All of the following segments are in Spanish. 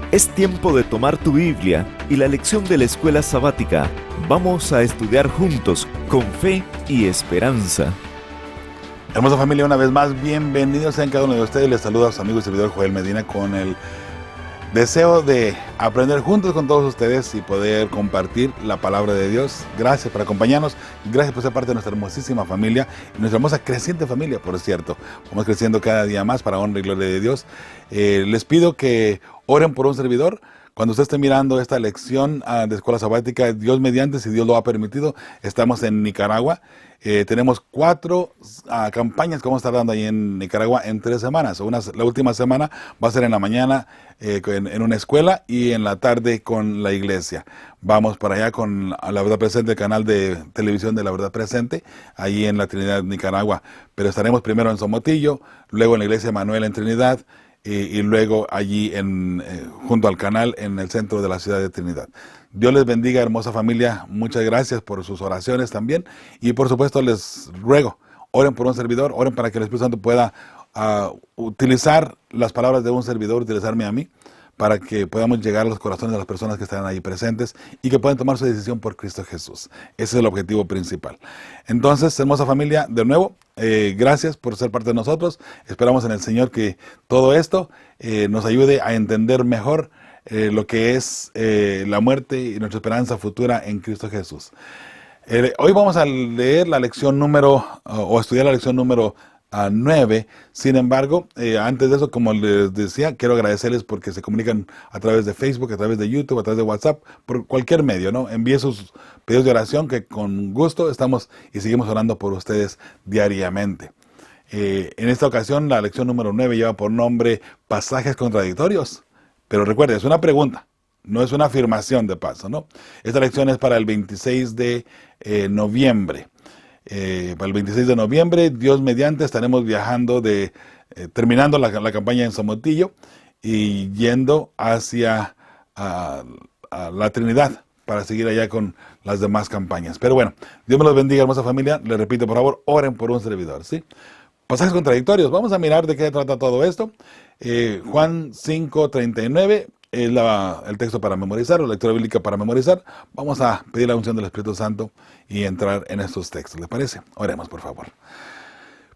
Es tiempo de tomar tu Biblia y la lección de la escuela sabática. Vamos a estudiar juntos con fe y esperanza. Hermosa familia, una vez más, bienvenidos sean cada uno de ustedes. Les saluda a su amigo y servidor Joel Medina con el deseo de aprender juntos con todos ustedes y poder compartir la palabra de Dios. Gracias por acompañarnos, gracias por ser parte de nuestra hermosísima familia, nuestra hermosa creciente familia, por cierto. Vamos creciendo cada día más para honra y gloria de Dios. Les pido que oren por un servidor. Cuando usted esté mirando esta lección de escuela sabática, Dios mediante, si Dios lo ha permitido, estamos en Nicaragua. Tenemos 4 campañas que vamos a estar dando ahí en Nicaragua en 3 semanas. La última semana va a ser en la mañana en una escuela y en la tarde con la iglesia. Vamos para allá con La Verdad Presente, el canal de televisión de La Verdad Presente, ahí en la Trinidad, Nicaragua. Pero estaremos primero en Somotillo, luego en la iglesia Manuel en Trinidad, y luego allí junto al canal en el centro de la ciudad de Trinidad. Dios les bendiga, hermosa familia. Muchas gracias por sus oraciones también. Y por supuesto les ruego, oren por un servidor, oren para que el Espíritu Santo pueda utilizar las palabras de un servidor, utilizarme a mí, para que podamos llegar a los corazones de las personas que están ahí presentes y que puedan tomar su decisión por Cristo Jesús. Ese es el objetivo principal. Entonces, hermosa familia, de nuevo, gracias por ser parte de nosotros. Esperamos en el Señor que todo esto nos ayude a entender mejor lo que es la muerte y nuestra esperanza futura en Cristo Jesús. Hoy vamos a leer la lección o estudiar la lección número 9. Sin embargo, antes de eso, como les decía, quiero agradecerles porque se comunican a través de Facebook, a través de YouTube, a través de WhatsApp, por cualquier medio, ¿no? Envíe sus pedidos de oración que con gusto estamos y seguimos orando por ustedes diariamente. En esta ocasión, la lección número 9 lleva por nombre Pasajes contradictorios. Pero recuerde, es una pregunta, no es una afirmación de paso, ¿no? Esta lección es para el 26 de noviembre. Para el 26 de noviembre, Dios mediante, estaremos viajando terminando la campaña en Somotillo y yendo hacia a la Trinidad para seguir allá con las demás campañas. Pero bueno, Dios me los bendiga, hermosa familia. Les repito, por favor, oren por un servidor, ¿sí? Pasajes contradictorios. Vamos a mirar de qué trata todo esto. Juan 5:39 es el texto para memorizar, la lectura bíblica para memorizar. Vamos a pedir la unción del Espíritu Santo y entrar en estos textos. ¿Les parece? Oremos, por favor.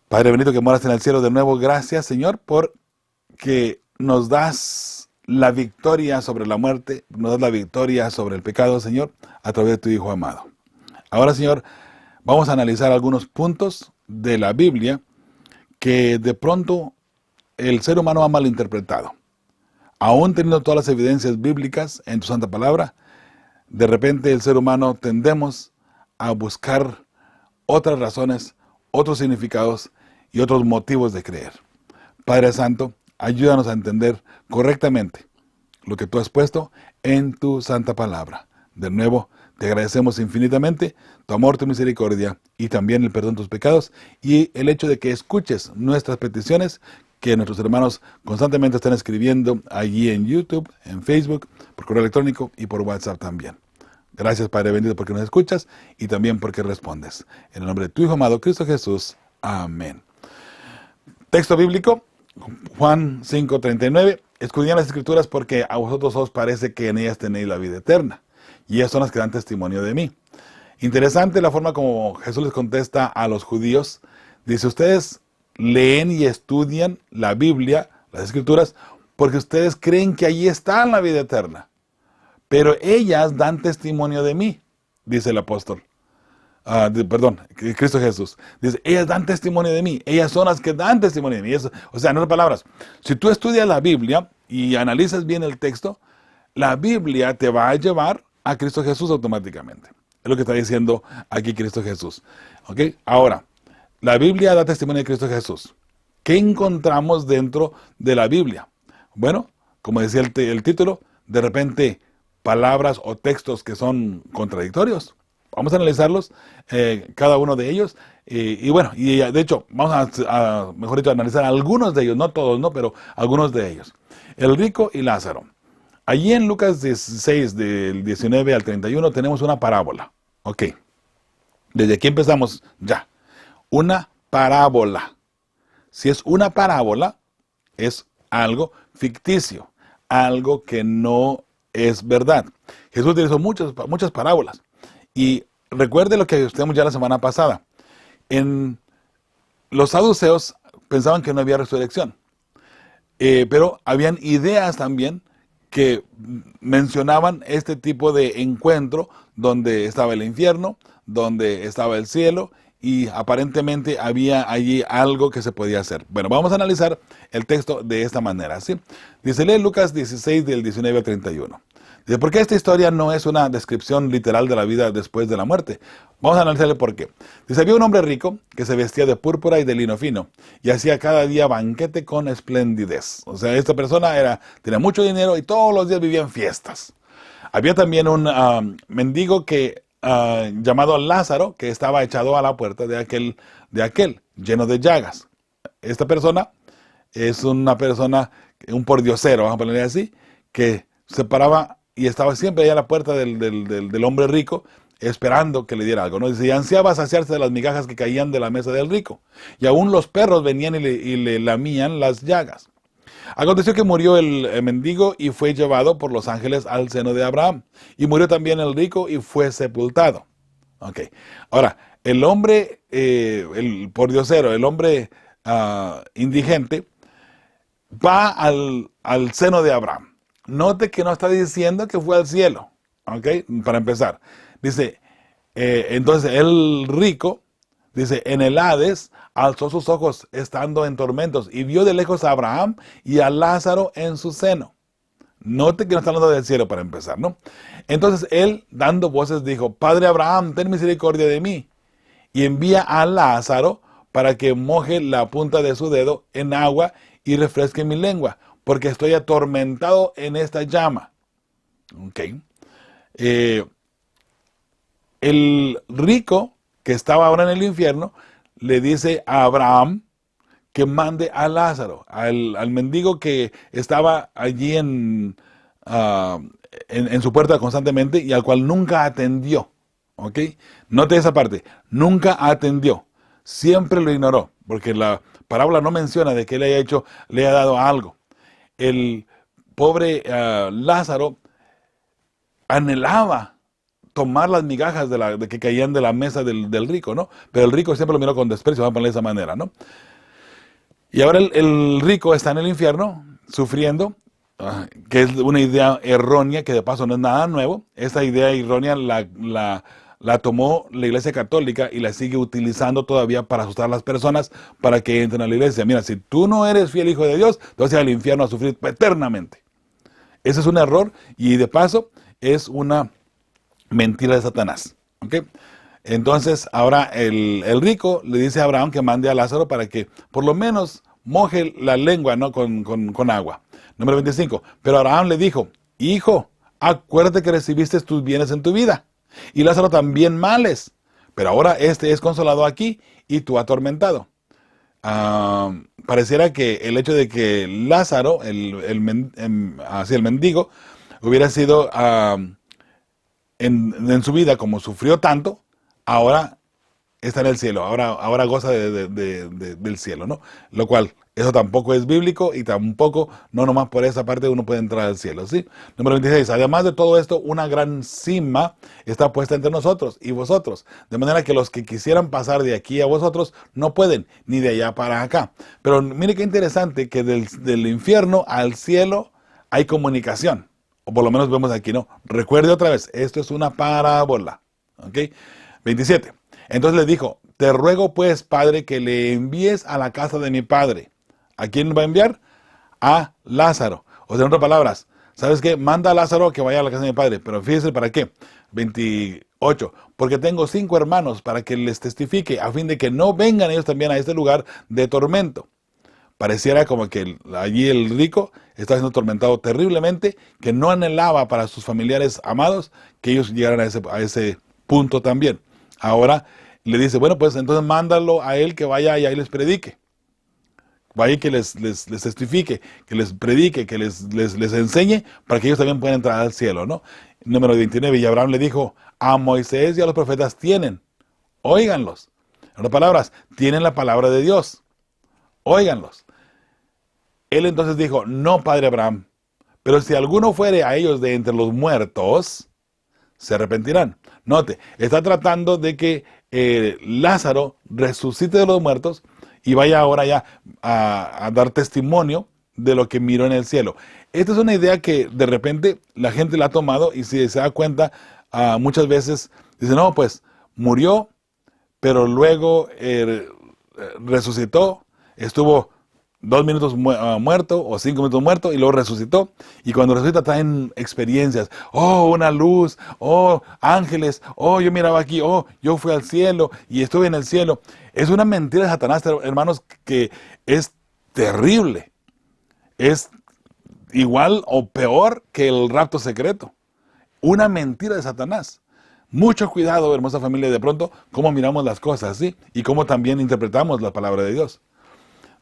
Padre bendito que moras en el cielo, de nuevo, gracias, Señor, porque nos das la victoria sobre la muerte, nos das la victoria sobre el pecado, Señor, a través de tu Hijo amado. Ahora, Señor, vamos a analizar algunos puntos de la Biblia que de pronto el ser humano ha malinterpretado. Aún teniendo todas las evidencias bíblicas en tu santa palabra, de repente el ser humano tendemos a buscar otras razones, otros significados y otros motivos de creer. Padre Santo, ayúdanos a entender correctamente lo que tú has puesto en tu santa palabra. De nuevo, te agradecemos infinitamente tu amor, tu misericordia y también el perdón de tus pecados y el hecho de que escuches nuestras peticiones que nuestros hermanos constantemente están escribiendo allí en YouTube, en Facebook, por correo electrónico y por WhatsApp también. Gracias, Padre bendito, porque nos escuchas y también porque respondes. En el nombre de tu Hijo amado, Cristo Jesús. Amén. Texto bíblico, Juan 5:39. Escudriñad las Escrituras porque a vosotros os parece que en ellas tenéis la vida eterna. Y ellas son las que dan testimonio de mí. Interesante la forma como Jesús les contesta a los judíos. Dice, ustedes leen y estudian la Biblia, las Escrituras, porque ustedes creen que allí está la vida eterna. Pero ellas dan testimonio de mí, dice el apóstol. Cristo Jesús. Dice, ellas dan testimonio de mí. Ellas son las que dan testimonio de mí. O sea, en otras palabras, si tú estudias la Biblia y analizas bien el texto, la Biblia te va a llevar a Cristo Jesús automáticamente. Es lo que está diciendo aquí Cristo Jesús. ¿Ok? Ahora, la Biblia da testimonio de Cristo Jesús. ¿Qué encontramos dentro de la Biblia? Bueno, como decía el título, de repente palabras o textos que son contradictorios. Vamos a analizarlos, cada uno de ellos. Y de hecho, vamos mejor dicho, a analizar algunos de ellos, no todos, ¿no? Pero algunos de ellos. El rico y Lázaro. Allí en Lucas 16, del 19 al 31, tenemos una parábola. Ok. Desde aquí empezamos ya. Una parábola. Si es una parábola, es algo ficticio, algo que no es verdad. Jesús utilizó muchas parábolas. Y recuerde lo que estudiamos ya la semana pasada. Los saduceos pensaban que no había resurrección. Pero habían ideas también que mencionaban este tipo de encuentro donde estaba el infierno, donde estaba el cielo, y aparentemente había allí algo que se podía hacer. Bueno, vamos a analizar el texto de esta manera, ¿sí? Dice, lee Lucas 16 del 19 al 31. Dice, ¿por qué esta historia no es una descripción literal de la vida después de la muerte? Vamos a analizar el por qué. Dice, había un hombre rico que se vestía de púrpura y de lino fino y hacía cada día banquete con esplendidez. O sea, esta persona tenía mucho dinero y todos los días vivía en fiestas. Había también un mendigo llamado Lázaro, que estaba echado a la puerta de aquel, lleno de llagas. Esta persona es una persona, un pordiosero, vamos a ponerle así, que se paraba y estaba siempre allá a la puerta del hombre rico, esperando que le diera algo, ¿no? Dice, y ansiaba saciarse de las migajas que caían de la mesa del rico. Y aún los perros venían y le lamían las llagas. Aconteció que murió el mendigo y fue llevado por los ángeles al seno de Abraham. Y murió también el rico y fue sepultado. Ok. Ahora, el hombre, el pordiosero, el hombre indigente, va al seno de Abraham. Note que no está diciendo que fue al cielo. Ok. Para empezar. Dice, entonces el rico, dice, en el Hades alzó sus ojos estando en tormentos y vio de lejos a Abraham y a Lázaro en su seno. Note que no está hablando del cielo para empezar, ¿no? Entonces él, dando voces, dijo, Padre Abraham, ten misericordia de mí. Y envía a Lázaro para que moje la punta de su dedo en agua y refresque mi lengua, porque estoy atormentado en esta llama. Ok. El rico que estaba ahora en el infierno le dice a Abraham que mande a Lázaro, al mendigo que estaba allí en su puerta constantemente y al cual nunca atendió. ¿Ok? Note esa parte, nunca atendió, siempre lo ignoró, porque la parábola no menciona de que le haya dado algo. El pobre Lázaro anhelaba tomar las migajas de que caían de la mesa del rico, ¿no? Pero el rico siempre lo miró con desprecio, vamos a ponerle de esa manera, ¿no? Y ahora el rico está en el infierno, sufriendo, que es una idea errónea, que de paso no es nada nuevo. Esta idea errónea la tomó la Iglesia Católica y la sigue utilizando todavía para asustar a las personas para que entren a la iglesia. Mira, si tú no eres fiel hijo de Dios, te vas a ir al infierno a sufrir eternamente. Ese es un error y de paso es una mentira de Satanás. ¿Ok? Entonces ahora el rico le dice a Abraham que mande a Lázaro para que por lo menos moje la lengua, ¿no? con agua. Número 25. Pero Abraham le dijo, hijo, acuérdate que recibiste tus bienes en tu vida y Lázaro también males, pero ahora este es consolado aquí y tú atormentado. Pareciera que el hecho de que Lázaro, el mendigo, hubiera sido en su vida, como sufrió tanto, ahora está en el cielo, ahora goza del cielo, ¿no? Lo cual, eso tampoco es bíblico y tampoco, no nomás por esa parte uno puede entrar al cielo, ¿sí? Número 26, además de todo esto, una gran cima está puesta entre nosotros y vosotros, de manera que los que quisieran pasar de aquí a vosotros no pueden, ni de allá para acá. Pero mire qué interesante que del infierno al cielo hay comunicación, o por lo menos vemos aquí, ¿no? Recuerde otra vez, esto es una parábola, ¿ok? 27. Entonces le dijo, te ruego pues, Padre, que le envíes a la casa de mi padre. ¿A quién va a enviar? A Lázaro. O sea, en otras palabras, ¿sabes qué? Manda a Lázaro que vaya a la casa de mi padre. Pero fíjese, ¿para qué? 28. Porque tengo 5 hermanos para que les testifique, a fin de que no vengan ellos también a este lugar de tormento. Pareciera como que allí el rico estaba siendo atormentado terriblemente, que no anhelaba para sus familiares amados que ellos llegaran a ese punto también. Ahora le dice, bueno, pues entonces mándalo a él que vaya allá y les predique. Vaya y que les testifique, que les predique, que les enseñe para que ellos también puedan entrar al cielo, ¿no? Número 29, y Abraham le dijo, a Moisés y a los profetas tienen, óiganlos. En otras palabras, tienen la palabra de Dios, óiganlos. Él entonces dijo, no, padre Abraham, Pero si alguno fuere a ellos de entre los muertos, se arrepentirán. Note, está tratando de que Lázaro resucite de los muertos y vaya ahora ya a dar testimonio de lo que miró en el cielo. Esta es una idea que de repente la gente la ha tomado y si se da cuenta, muchas veces dice, no, pues murió, pero luego resucitó, estuvo 2 minutos muerto o 5 minutos muerto y luego resucitó. Y cuando resucita traen experiencias. Oh, una luz. Oh, ángeles. Oh, yo miraba aquí. Oh, yo fui al cielo y estuve en el cielo. Es una mentira de Satanás, hermanos, que es terrible. Es igual o peor que el rapto secreto. Una mentira de Satanás. Mucho cuidado, hermosa familia, de pronto, cómo miramos las cosas, ¿sí? Y cómo también interpretamos la palabra de Dios.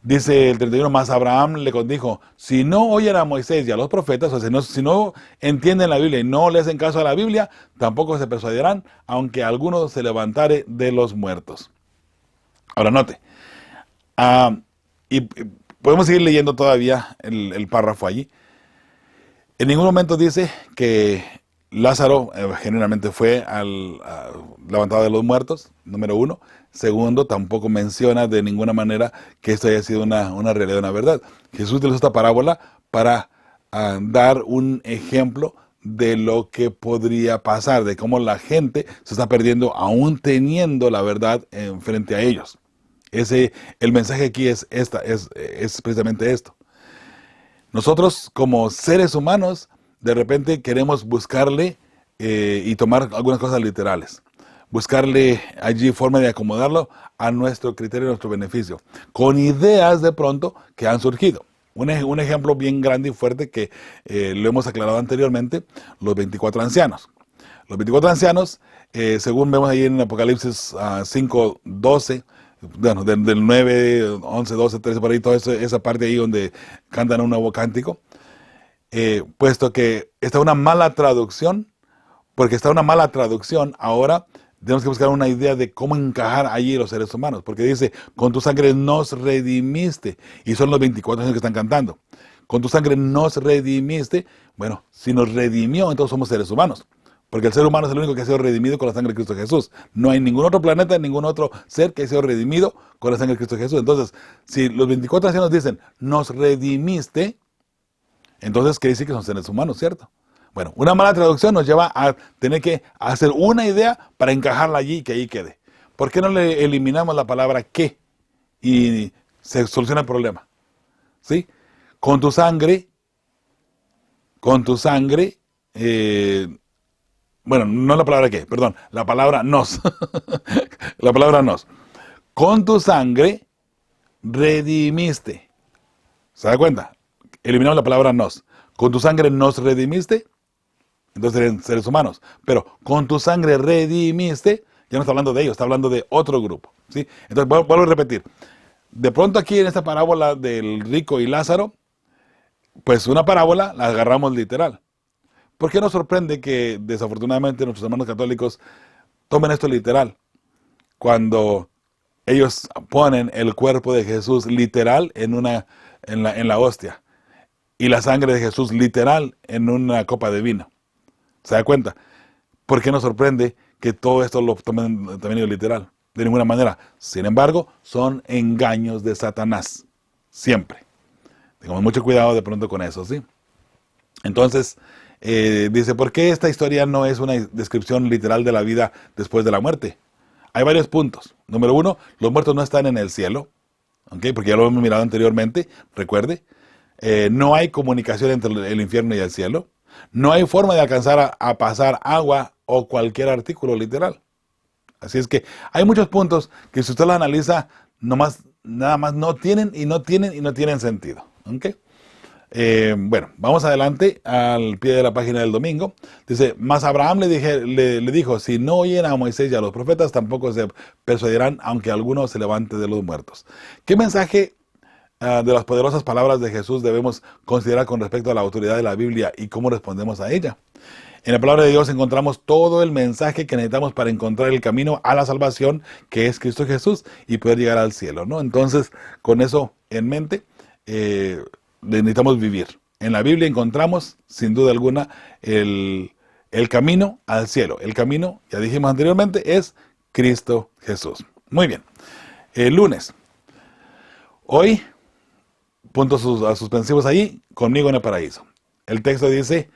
Dice el 31, más Abraham le dijo, si no oyen a Moisés y a los profetas, o sea, si no entienden la Biblia y no le hacen caso a la Biblia, tampoco se persuadirán, aunque alguno se levantare de los muertos. Ahora note, y podemos seguir leyendo todavía el párrafo allí. En ningún momento dice que Lázaro genuinamente fue levantado de los muertos, número 1. Segundo, tampoco menciona de ninguna manera que esto haya sido una realidad, una verdad. Jesús utilizó esta parábola para dar un ejemplo de lo que podría pasar, de cómo la gente se está perdiendo aún teniendo la verdad frente a ellos. El mensaje aquí es precisamente esto. Nosotros como seres humanos de repente queremos buscarle y tomar algunas cosas literales. Buscarle allí forma de acomodarlo a nuestro criterio, a nuestro beneficio, con ideas de pronto que han surgido. Un ejemplo bien grande y fuerte que lo hemos aclarado anteriormente, los 24 ancianos. Los 24 ancianos, según vemos ahí en Apocalipsis 5, 12, bueno, del 9, 11, 12, 13, por ahí, toda esa parte ahí donde cantan un nuevo cántico, puesto que está una mala traducción, porque está una mala traducción, ahora tenemos que buscar una idea de cómo encajar allí los seres humanos, porque dice, con tu sangre nos redimiste, y son los 24 años que están cantando. Con tu sangre nos redimiste, bueno, si nos redimió, entonces somos seres humanos, porque el ser humano es el único que ha sido redimido con la sangre de Cristo Jesús. No hay ningún otro planeta, ningún otro ser que haya sido redimido con la sangre de Cristo Jesús. Entonces, si los 24 ancianos dicen, nos redimiste, entonces quiere decir que son seres humanos, ¿cierto? Bueno, una mala traducción nos lleva a tener que hacer una idea para encajarla allí y que allí quede. ¿Por qué no le eliminamos la palabra que? Y se soluciona el problema. ¿Sí? Con tu sangre, bueno, no la palabra que, perdón, la palabra nos. La palabra nos. Con tu sangre redimiste. ¿Se da cuenta? Eliminamos la palabra nos. Con tu sangre nos redimiste. Entonces serían seres humanos. Pero con tu sangre redimiste, ya no está hablando de ellos, está hablando de otro grupo. ¿Sí? Entonces vuelvo a repetir. De pronto aquí en esta parábola del rico y Lázaro, pues una parábola la agarramos literal. ¿Por qué nos sorprende que desafortunadamente nuestros hermanos católicos tomen esto literal? Cuando ellos ponen el cuerpo de Jesús literal en la hostia y la sangre de Jesús literal en una copa de vino. ¿Se da cuenta? ¿Por qué nos sorprende que todo esto lo tomen también literal? De ninguna manera. Sin embargo, son engaños de Satanás. Siempre. Tengamos mucho cuidado de pronto con eso, ¿sí? Entonces, dice, ¿por qué esta historia no es una descripción literal de la vida después de la muerte? Hay varios puntos. Número 1, los muertos no están en el cielo, ¿okay? Porque ya lo hemos mirado anteriormente, recuerde. No hay comunicación entre el infierno y el cielo. No hay forma de alcanzar a pasar agua o cualquier artículo literal. Así es que hay muchos puntos que si usted los analiza, nada más no tienen sentido. ¿Okay? Bueno, vamos adelante al pie de la página del domingo. Dice, mas Abraham le dijo, si no oyen a Moisés y a los profetas, tampoco se persuadirán, aunque alguno se levante de los muertos. ¿Qué mensaje de las poderosas palabras de Jesús debemos considerar con respecto a la autoridad de la Biblia y cómo respondemos a ella? En la palabra de Dios encontramos todo el mensaje que necesitamos para encontrar el camino a la salvación, que es Cristo Jesús, y poder llegar al cielo, ¿no? Entonces, con eso en mente, necesitamos vivir. en la Biblia encontramos, sin duda alguna, el camino al cielo. El camino, ya dijimos anteriormente, es Cristo Jesús. Muy bien. El lunes. Hoy, puntos suspensivos ahí, conmigo en el paraíso. El texto dice,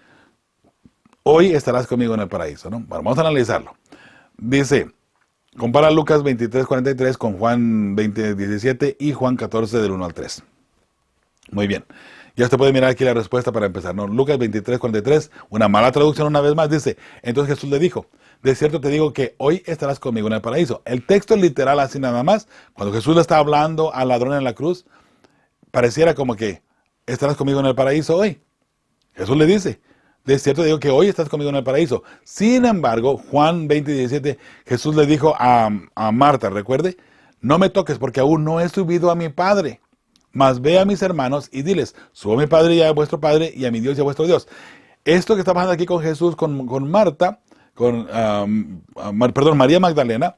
hoy estarás conmigo en el paraíso, ¿no? Bueno, vamos a analizarlo. Dice, compara Lucas 23:43 con Juan 20:17 y Juan 14 del 1 al 3. Muy bien. Ya usted puede mirar aquí la respuesta para empezar, ¿no? Lucas 23:43, una mala traducción una vez más, dice, entonces Jesús le dijo, de cierto te digo que hoy estarás conmigo en el paraíso. El texto es literal así nada más. Cuando Jesús le está hablando al ladrón en la cruz, pareciera como que estarás conmigo en el paraíso hoy. Jesús le dice, de cierto te digo que hoy estás conmigo en el paraíso. Sin embargo, Juan 20:17, Jesús le dijo a Marta, recuerde, no me toques porque aún no he subido a mi Padre. Mas ve a mis hermanos y diles, subo a mi Padre y a vuestro Padre y a mi Dios y a vuestro Dios. Esto que está pasando aquí con Jesús, con Marta, María Magdalena,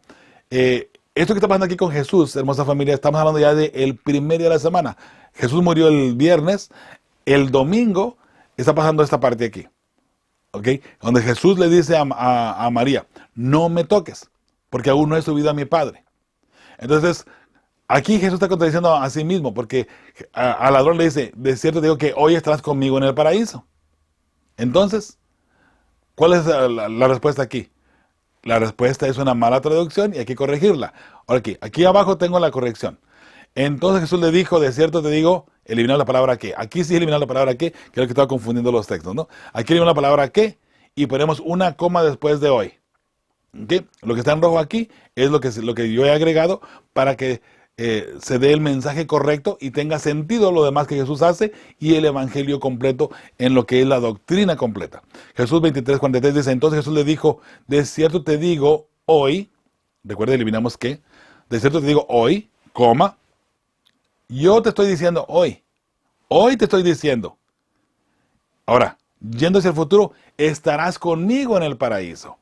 esto que está pasando aquí con Jesús, hermosa familia, estamos hablando ya del primer día de la semana. Jesús murió el viernes, el domingo está pasando esta parte aquí, ¿ok? Donde Jesús le dice a María, no me toques, porque aún no he subido a mi Padre. Entonces, aquí Jesús está contradiciendo a sí mismo, porque al ladrón le dice, de cierto digo que hoy estarás conmigo en el paraíso. Entonces, ¿cuál es la respuesta aquí? La respuesta es una mala traducción y hay que corregirla. Ahora aquí abajo tengo la corrección. Entonces Jesús le dijo, de cierto te digo, eliminar la palabra que. Aquí sí eliminar la palabra que es lo que estaba confundiendo los textos, ¿no? Aquí eliminar la palabra que y ponemos una coma después de hoy. ¿Okay? Lo que está en rojo aquí es lo que yo he agregado para que se dé el mensaje correcto y tenga sentido lo demás que Jesús hace y el evangelio completo en lo que es la doctrina completa. Jesús 23:43 dice, entonces Jesús le dijo, de cierto te digo hoy, recuerda, eliminamos que, de cierto te digo hoy, coma, yo te estoy diciendo hoy te estoy diciendo. Ahora, yendo hacia el futuro, estarás conmigo en el paraíso.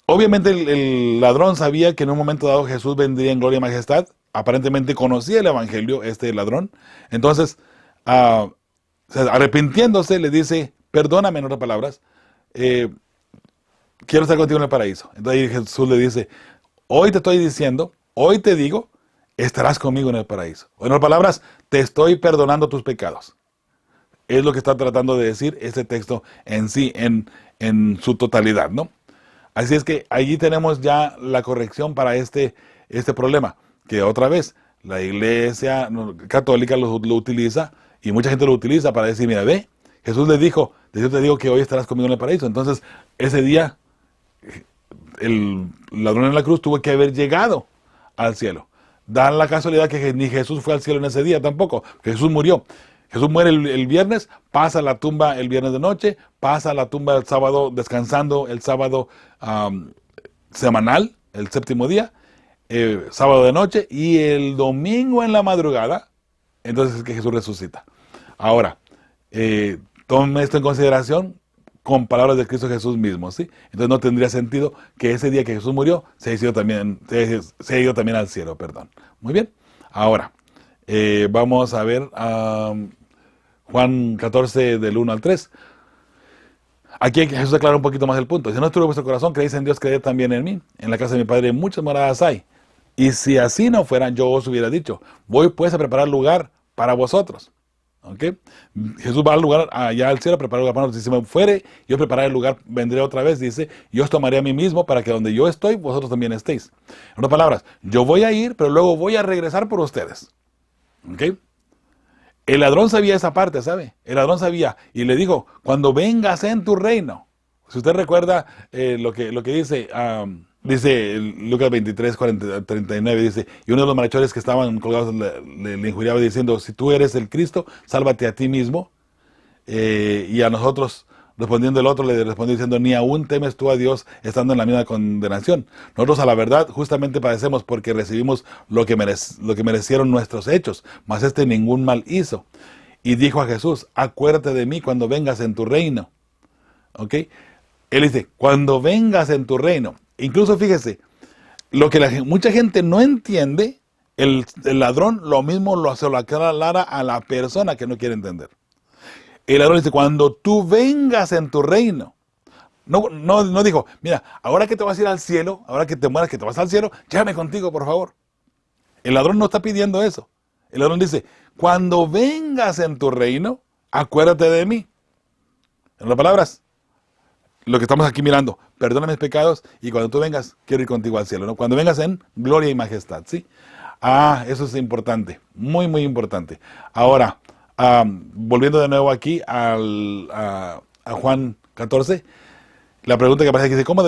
Obviamente el ladrón sabía que en un momento dado Jesús vendría en gloria y majestad. Aparentemente conocía el evangelio este ladrón. Entonces, arrepintiéndose, le dice, perdóname, en otras palabras, quiero estar contigo en el paraíso. Entonces ahí Jesús le dice, hoy te estoy diciendo, hoy te digo, estarás conmigo en el paraíso. En otras palabras, te estoy perdonando tus pecados. Es lo que está tratando de decir este texto en sí, en su totalidad, ¿no? Así es que allí tenemos ya la corrección para este problema, que otra vez la iglesia católica lo utiliza y mucha gente lo utiliza para decir, mira, ve, Jesús le dijo, yo te digo que hoy estarás conmigo en el paraíso. Entonces, ese día, el ladrón en la cruz tuvo que haber llegado al cielo. Da la casualidad que ni Jesús fue al cielo en ese día tampoco, Jesús murió. Jesús muere el viernes, pasa a la tumba el viernes de noche, pasa a la tumba el sábado, descansando el sábado semanal, el séptimo día, sábado de noche, y el domingo en la madrugada, entonces es que Jesús resucita. Ahora, tomen esto en consideración con palabras de Cristo Jesús mismo, ¿sí? Entonces no tendría sentido que ese día que Jesús murió se haya ido también al cielo, perdón. Muy bien, ahora, vamos a ver Juan 14 del 1 al 3. Aquí Jesús aclara un poquito más el punto. Si no estuvo en vuestro corazón, creéis en Dios, creed también en mí. En la casa de mi Padre muchas moradas hay. Y si así no fueran, yo os hubiera dicho, voy pues a preparar lugar para vosotros. ¿Okay? Jesús va al lugar, allá al cielo, a preparar lugar para nosotros. Si me fuere, yo prepararé el lugar, vendré otra vez, dice, yo os tomaré a mí mismo para que donde yo estoy, vosotros también estéis. En otras palabras, yo voy a ir, pero luego voy a regresar por ustedes. ¿Okay? El ladrón sabía esa parte, ¿sabe? El ladrón sabía y le dijo, cuando vengas en tu reino. Si usted recuerda lo que dice, dice Lucas 23:39, dice, y uno de los malhechores que estaban colgados le injuriaba diciendo, si tú eres el Cristo, sálvate a ti mismo. Y a nosotros, respondiendo el otro, le respondió diciendo, ni aún temes tú a Dios estando en la misma condenación. Nosotros a la verdad justamente padecemos porque recibimos lo que merecieron nuestros hechos, mas este ningún mal hizo. Y dijo a Jesús, acuérdate de mí cuando vengas en tu reino. ¿Ok? Él dice, cuando vengas en tu reino. Incluso fíjese, lo que mucha gente no entiende El ladrón lo mismo se lo aclara a la persona que no quiere entender. El ladrón dice, cuando tú vengas en tu reino. No dijo, mira, ahora que te vas a ir al cielo, ahora que te mueras, que te vas al cielo, llévame contigo, por favor. El ladrón no está pidiendo eso. El ladrón dice, cuando vengas en tu reino, acuérdate de mí. En otras palabras, lo que estamos aquí mirando, perdona mis pecados y cuando tú vengas, quiero ir contigo al cielo, ¿no? Cuando vengas en gloria y majestad, ¿sí? Eso es importante, muy, muy importante. Ahora, volviendo de nuevo aquí a Juan 14, la pregunta que aparece aquí dice, ¿cómo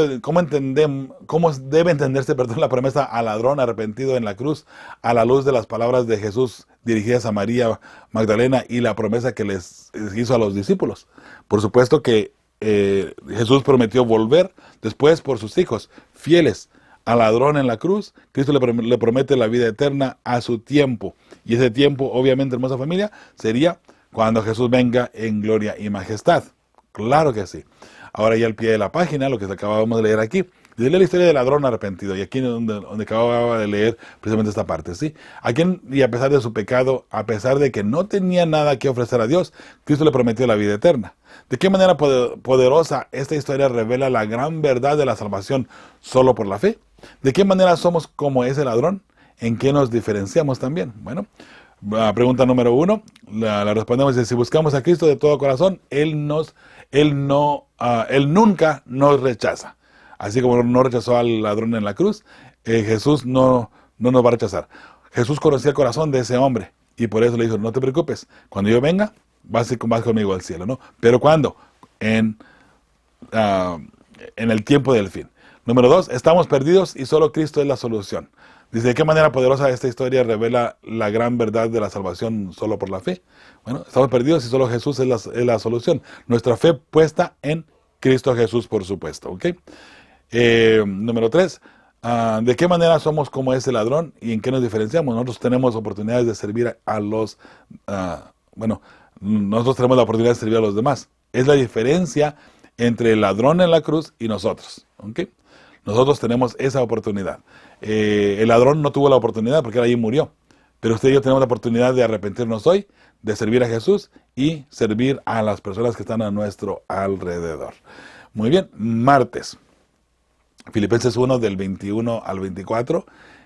debe entenderse, la promesa al ladrón arrepentido en la cruz a la luz de las palabras de Jesús dirigidas a María Magdalena y la promesa que les hizo a los discípulos? Por supuesto que Jesús prometió volver después por sus hijos fieles al ladrón en la cruz. Cristo le promete la vida eterna a su tiempo. Y ese tiempo, obviamente, hermosa familia, sería cuando Jesús venga en gloria y majestad. Claro que sí. Ahora ya al pie de la página, lo que acabamos de leer aquí, dice la historia del ladrón arrepentido. Y aquí es donde acababa de leer precisamente esta parte, ¿sí? A quien, y a pesar de su pecado, a pesar de que no tenía nada que ofrecer a Dios, Cristo le prometió la vida eterna. ¿De qué manera poderosa esta historia revela la gran verdad de la salvación solo por la fe? ¿De qué manera somos como ese ladrón? ¿En qué nos diferenciamos también? Bueno, pregunta número 1, la respondemos, dice, si buscamos a Cristo de todo corazón, Él nunca nos rechaza. Así como no rechazó al ladrón en la cruz, Jesús no nos va a rechazar. Jesús conocía el corazón de ese hombre y por eso le dijo, no te preocupes, cuando yo venga, vas conmigo al cielo, ¿no? Pero ¿cuándo? En el tiempo del fin. Número 2, estamos perdidos y solo Cristo es la solución. Dice, ¿de qué manera poderosa esta historia revela la gran verdad de la salvación solo por la fe? Bueno, estamos perdidos y solo Jesús es la solución. Nuestra fe puesta en Cristo Jesús, por supuesto, ¿ok? Número 3, ¿de qué manera somos como ese ladrón y en qué nos diferenciamos? Nosotros tenemos oportunidades de servir nosotros tenemos la oportunidad de servir a los demás. Es la diferencia entre el ladrón en la cruz y nosotros, ¿ok? Nosotros tenemos esa oportunidad. El ladrón no tuvo la oportunidad porque él allí murió. Pero usted y yo tenemos la oportunidad de arrepentirnos hoy, de servir a Jesús y servir a las personas que están a nuestro alrededor. Muy bien, martes. Filipenses 1 del 21 al 24.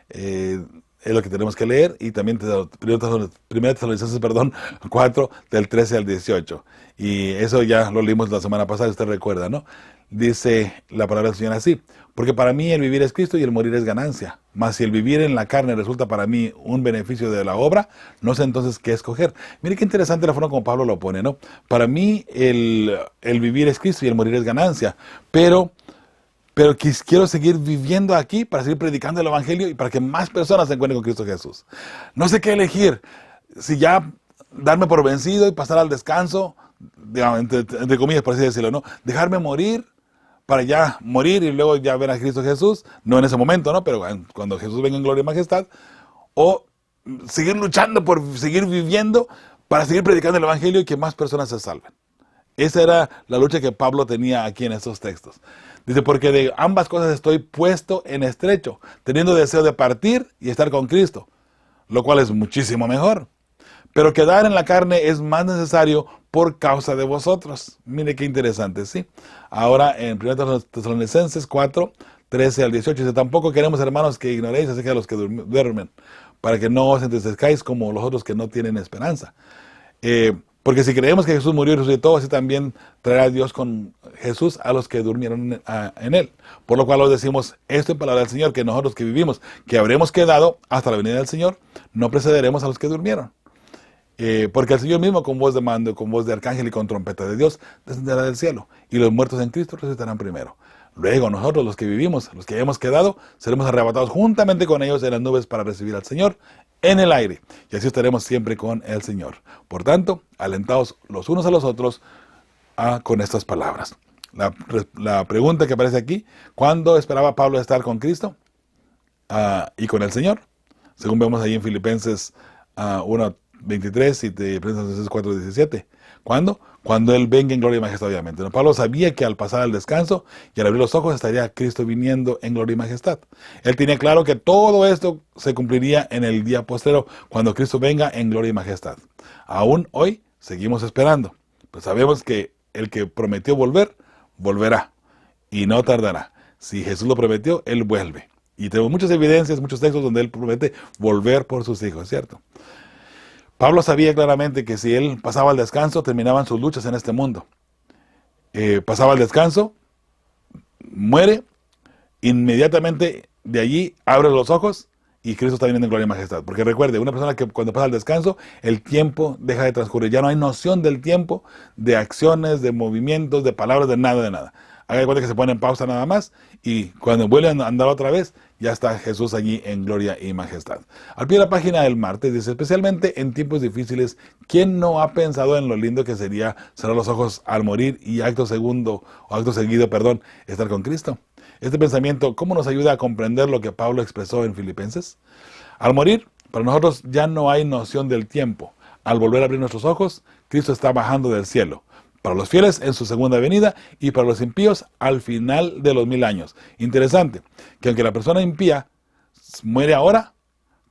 Es lo que tenemos que leer. Y también 1 Tesalonicenses 4 del 13 al 18. Y eso ya lo leímos la semana pasada, usted recuerda, ¿no? Dice la palabra del Señor así, porque para mí el vivir es Cristo y el morir es ganancia. Mas si el vivir en la carne resulta para mí un beneficio de la obra, no sé entonces qué escoger. Mire qué interesante la forma como Pablo lo pone, ¿no? Para mí el vivir es Cristo y el morir es ganancia, pero quiero seguir viviendo aquí para seguir predicando el Evangelio y para que más personas se encuentren con Cristo Jesús. No sé qué elegir, si ya darme por vencido y pasar al descanso, digamos, entre comillas, por así decirlo, ¿no? Dejarme morir para ya morir y luego ya ver a Cristo Jesús, no en ese momento, ¿no? Pero cuando Jesús venga en gloria y majestad, o seguir luchando por seguir viviendo para seguir predicando el Evangelio y que más personas se salven. Esa era la lucha que Pablo tenía aquí en estos textos. Dice, porque de ambas cosas estoy puesto en estrecho, teniendo deseo de partir y estar con Cristo, lo cual es muchísimo mejor. Pero quedar en la carne es más necesario por causa de vosotros. Mire qué interesante, ¿sí? Ahora en 1 Tesalonicenses 4, 13 al 18, dice, tampoco queremos, hermanos, que ignoréis acerca de los que duermen, para que no os entristezcáis como los otros que no tienen esperanza. Porque si creemos que Jesús murió y resucitó, así también traerá Dios con Jesús a los que durmieron en él. Por lo cual os decimos esto en palabra del Señor, que nosotros que vivimos, que habremos quedado hasta la venida del Señor, no precederemos a los que durmieron. Porque el Señor mismo, con voz de mando, con voz de arcángel y con trompeta de Dios, descenderá del cielo, y los muertos en Cristo resucitarán primero. Luego nosotros, los que vivimos, los que hemos quedado, seremos arrebatados juntamente con ellos en las nubes para recibir al Señor en el aire, y así estaremos siempre con el Señor. Por tanto, alentaos los unos a los otros con estas palabras. La pregunta que aparece aquí, ¿cuándo esperaba Pablo estar con Cristo y con el Señor? Según vemos ahí en Filipenses 1:23 y Filipenses 4:17. ¿Cuándo? cuando Él venga en gloria y majestad, obviamente. ¿No? Pablo sabía que al pasar al descanso y al abrir los ojos estaría Cristo viniendo en gloria y majestad. Él tenía claro que todo esto se cumpliría en el día postrero, cuando Cristo venga en gloria y majestad. Aún hoy seguimos esperando, pues sabemos que el que prometió volver, volverá y no tardará. Si Jesús lo prometió, Él vuelve. Y tenemos muchas evidencias, muchos textos donde Él promete volver por sus hijos, ¿cierto? Pablo sabía claramente que si él pasaba al descanso, terminaban sus luchas en este mundo. Pasaba al descanso, muere, inmediatamente de allí abre los ojos y Cristo está viniendo en gloria y majestad. Porque recuerde, una persona que cuando pasa al descanso, el tiempo deja de transcurrir. Ya no hay noción del tiempo, de acciones, de movimientos, de palabras, de nada, de nada. Haga de cuenta que se pone en pausa nada más y cuando vuelve a andar otra vez, ya está Jesús allí en gloria y majestad. Al pie de la página del martes dice, especialmente en tiempos difíciles, ¿quién no ha pensado en lo lindo que sería cerrar los ojos al morir y acto seguido, estar con Cristo? Este pensamiento, ¿cómo nos ayuda a comprender lo que Pablo expresó en Filipenses? Al morir, para nosotros ya no hay noción del tiempo. Al volver a abrir nuestros ojos, Cristo está bajando del cielo. Para los fieles en su segunda venida y para los impíos al final de los 1000 años. Interesante, que aunque la persona impía muere ahora,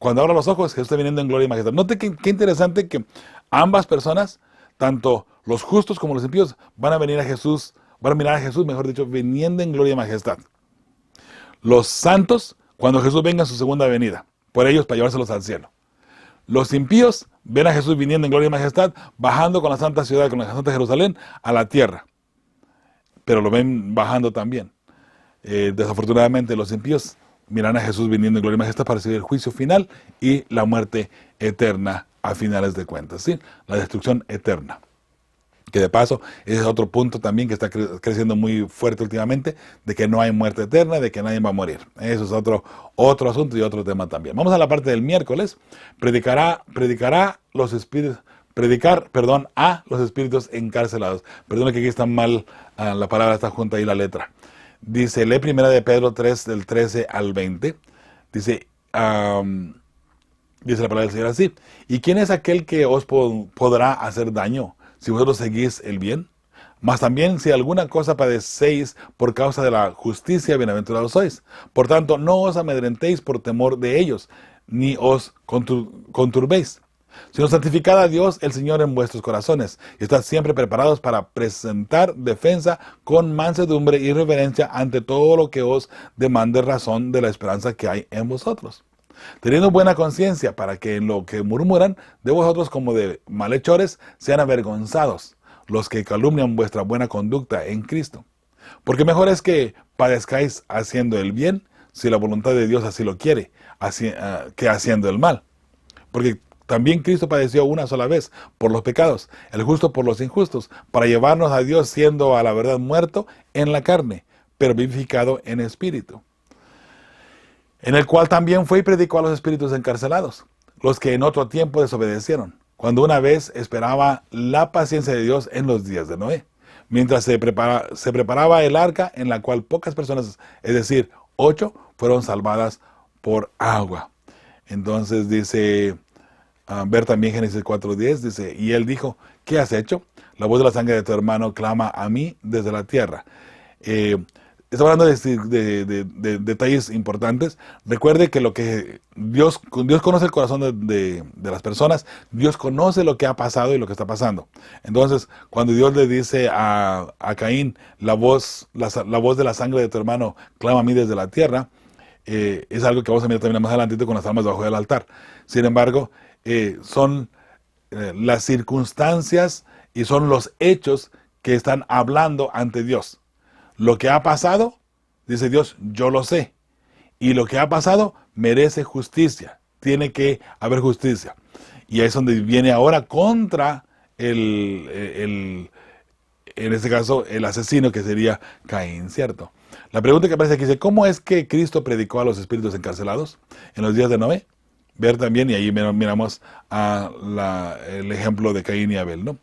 cuando abra los ojos, Jesús está viniendo en gloria y majestad. Note qué interesante que ambas personas, tanto los justos como los impíos, van a mirar a Jesús, mejor dicho, viniendo en gloria y majestad. Los santos, cuando Jesús venga en su segunda venida, por ellos para llevárselos al cielo. Los impíos ven a Jesús viniendo en gloria y majestad, bajando con la santa ciudad, con la santa Jerusalén, a la tierra. Pero lo ven bajando también. Desafortunadamente, los impíos miran a Jesús viniendo en gloria y majestad para recibir el juicio final y la muerte eterna a finales de cuentas, ¿sí? La destrucción eterna. Que de paso, ese es otro punto también que está creciendo muy fuerte últimamente, de que no hay muerte eterna, de que nadie va a morir. Eso es otro asunto y otro tema también. Vamos a la parte del miércoles. Predicar a los espíritus encarcelados. Perdón que aquí está mal, la palabra está junta ahí la letra. Dice, lee primera de Pedro 3, del 13 al 20. Dice la palabra del Señor así. ¿Y quién es aquel que os podrá hacer daño si vosotros seguís el bien? Mas también si alguna cosa padecéis por causa de la justicia, bienaventurados sois. Por tanto, no os amedrentéis por temor de ellos, ni os conturbéis, sino santificad a Dios el Señor en vuestros corazones, y estad siempre preparados para presentar defensa con mansedumbre y reverencia ante todo lo que os demande razón de la esperanza que hay en vosotros. Teniendo buena conciencia, para que en lo que murmuran de vosotros como de malhechores sean avergonzados los que calumnian vuestra buena conducta en Cristo. Porque mejor es que padezcáis haciendo el bien, si la voluntad de Dios así lo quiere, que haciendo el mal. Porque también Cristo padeció una sola vez por los pecados, el justo por los injustos, para llevarnos a Dios, siendo a la verdad muerto en la carne, pero vivificado en espíritu. En el cual también fue y predicó a los espíritus encarcelados, los que en otro tiempo desobedecieron, cuando una vez esperaba la paciencia de Dios en los días de Noé, mientras se preparaba el arca, en la cual pocas personas, es decir, 8, fueron salvadas por agua. Entonces dice, ver también Génesis 4:10, dice, y él dijo, ¿qué has hecho? La voz de la sangre de tu hermano clama a mí desde la tierra. Está hablando de detalles importantes. Recuerde que lo que Dios conoce el corazón de las personas. Dios conoce lo que ha pasado y lo que está pasando. Entonces, cuando Dios le dice a Caín, la voz de la sangre de tu hermano clama a mí desde la tierra, es algo que vamos a mirar también más adelante con las almas debajo del altar. Sin embargo, son las circunstancias y son los hechos que están hablando ante Dios. Lo que ha pasado, dice Dios, yo lo sé. Y lo que ha pasado merece justicia. Tiene que haber justicia. Y ahí es donde viene ahora contra en este caso, el asesino, que sería Caín, ¿cierto? La pregunta que aparece aquí dice, ¿cómo es que Cristo predicó a los espíritus encarcelados en los días de Noé? Ver también, y ahí miramos el ejemplo de Caín y Abel, ¿no?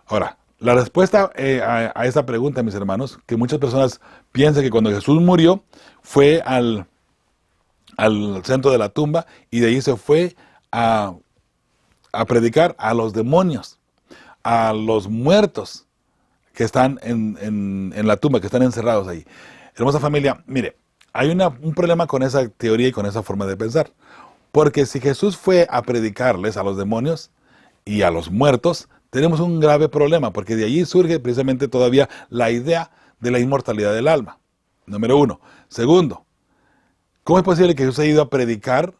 Ahora, la respuesta a esta pregunta, mis hermanos, que muchas personas piensan que cuando Jesús murió, fue al centro de la tumba y de ahí se fue a predicar a los demonios. a los muertos que están en la tumba, que están encerrados ahí. Hermosa familia, mire, hay un problema con esa teoría y con esa forma de pensar. Porque si Jesús fue a predicarles a los demonios y a los muertos, tenemos un grave problema, porque de allí surge precisamente todavía la idea de la inmortalidad del alma. Número uno. Segundo, ¿cómo es posible que Jesús haya ido a predicar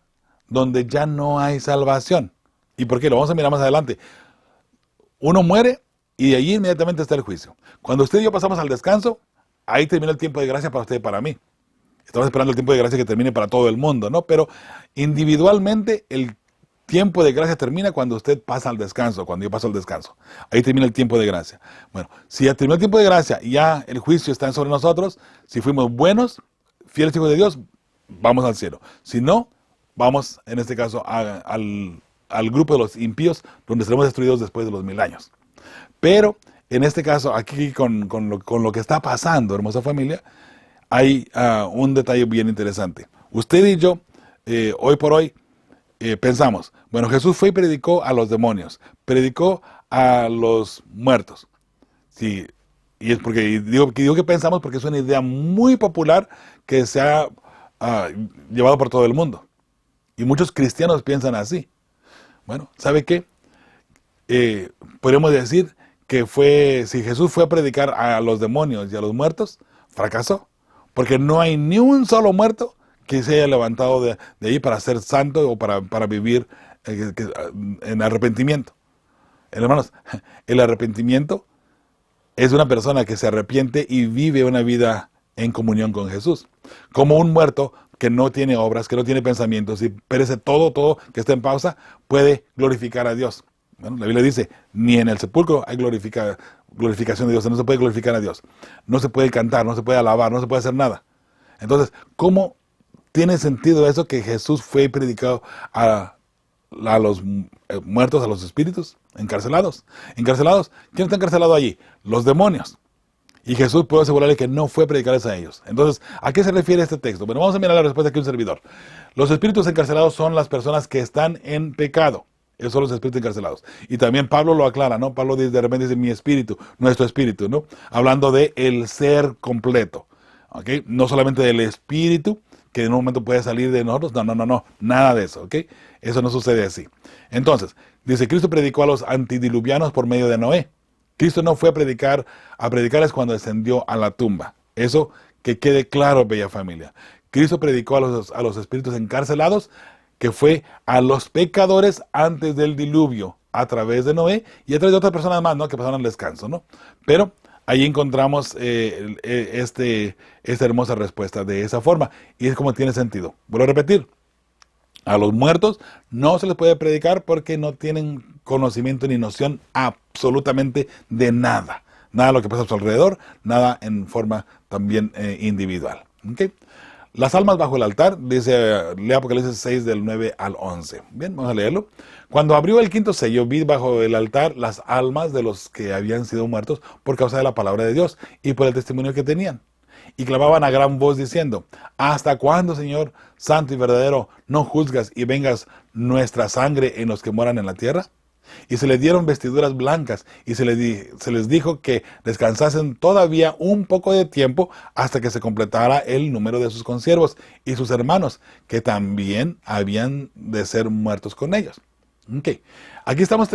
donde ya no hay salvación? ¿Y por qué? Lo vamos a mirar más adelante. Uno muere y de allí inmediatamente está el juicio. Cuando usted y yo pasamos al descanso, ahí termina el tiempo de gracia para usted y para mí. Estamos esperando el tiempo de gracia que termine para todo el mundo, ¿no? Pero individualmente el tiempo de gracia termina cuando usted pasa al descanso, cuando yo paso al descanso. Ahí termina el tiempo de gracia. Bueno, si ya terminó el tiempo de gracia y ya el juicio está sobre nosotros, si fuimos buenos, fieles hijos de Dios, vamos al cielo. Si no, vamos, en este caso, al grupo de los impíos, donde seremos destruidos después de los 1000 años. Pero, en este caso, aquí con lo que está pasando, hermosa familia, hay un detalle bien interesante. Usted y yo, hoy por hoy, pensamos, bueno, Jesús fue y predicó a los demonios, predicó a los muertos. Sí, y es porque digo que pensamos porque es una idea muy popular que se ha llevado por todo el mundo. Y muchos cristianos piensan así. Bueno, ¿sabe qué? Podríamos decir que si Jesús fue a predicar a los demonios y a los muertos, fracasó. Porque no hay ni un solo muerto que se haya levantado de ahí para ser santo o para vivir en arrepentimiento. Hermanos, el arrepentimiento es una persona que se arrepiente y vive una vida en comunión con Jesús. Como un muerto que no tiene obras, que no tiene pensamientos y perece todo que está en pausa, puede glorificar a Dios. Bueno, la Biblia dice, ni en el sepulcro hay glorificación de Dios, no se puede glorificar a Dios. No se puede cantar, no se puede alabar, no se puede hacer nada. Entonces, ¿cómo tiene sentido eso que Jesús fue predicado a los muertos, a los espíritus, encarcelados? ¿Encarcelados? ¿Quién está encarcelado allí? Los demonios. Y Jesús puede asegurarle que no fue a predicarles a ellos. Entonces, ¿a qué se refiere este texto? Bueno, vamos a mirar la respuesta aquí un servidor. Los espíritus encarcelados son las personas que están en pecado. Esos son los espíritus encarcelados. Y también Pablo lo aclara, ¿no? Pablo de repente dice mi espíritu, nuestro espíritu, ¿no? Hablando de el ser completo, ¿ok? No solamente del espíritu, que en un momento puede salir de nosotros, no, nada de eso, ¿ok? Eso no sucede así. Entonces, dice, Cristo predicó a los antidiluvianos por medio de Noé. Cristo no fue a predicarles cuando descendió a la tumba. Eso que quede claro, bella familia. Cristo predicó a los espíritus encarcelados, que fue a los pecadores antes del diluvio, a través de Noé y a través de otras personas más, ¿no? Que pasaron al descanso, ¿no? Pero ahí encontramos esta hermosa respuesta de esa forma. Y es como tiene sentido. Vuelvo a repetir. A los muertos no se les puede predicar porque no tienen conocimiento ni noción absolutamente de nada. Nada de lo que pasa a su alrededor, nada en forma también individual. ¿Okay? Las almas bajo el altar, lea Apocalipsis 6 del 9 al 11. Bien, vamos a leerlo. Cuando abrió el quinto sello, vi bajo el altar las almas de los que habían sido muertos por causa de la palabra de Dios y por el testimonio que tenían. Y clamaban a gran voz diciendo, ¿hasta cuándo, Señor, santo y verdadero, no juzgas y vengas nuestra sangre en los que moran en la tierra? Y se les dieron vestiduras blancas y se les dijo que descansasen todavía un poco de tiempo hasta que se completara el número de sus consiervos y sus hermanos, que también habían de ser muertos con ellos. Okay. Aquí estamos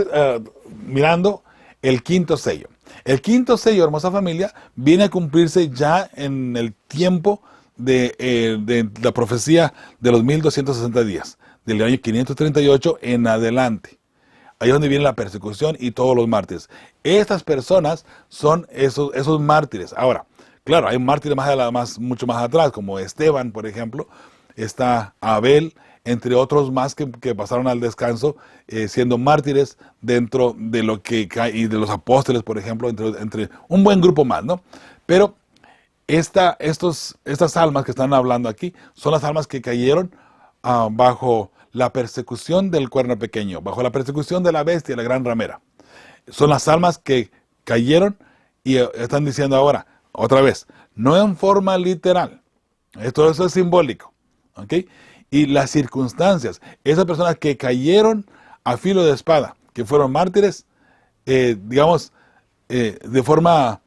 mirando el quinto sello. El quinto sello, hermosa familia, viene a cumplirse ya en el tiempo de la profecía de los 1260 días, del año 538 en adelante. Ahí es donde viene la persecución y todos los mártires. Estas personas son esos mártires. Ahora, claro, hay mártires mucho más atrás, como Esteban, por ejemplo. Está Abel, entre otros más que pasaron al descanso, siendo mártires dentro de lo que y de los apóstoles, por ejemplo, entre un buen grupo más, ¿no? Pero estas almas que están hablando aquí son las almas que cayeron bajo la persecución del cuerno pequeño, bajo la persecución de la bestia, la gran ramera. Son las almas que cayeron y están diciendo ahora, otra vez, no en forma literal. Eso es simbólico. ¿Ok? Y las circunstancias, esas personas que cayeron a filo de espada, que fueron mártires, digamos, de forma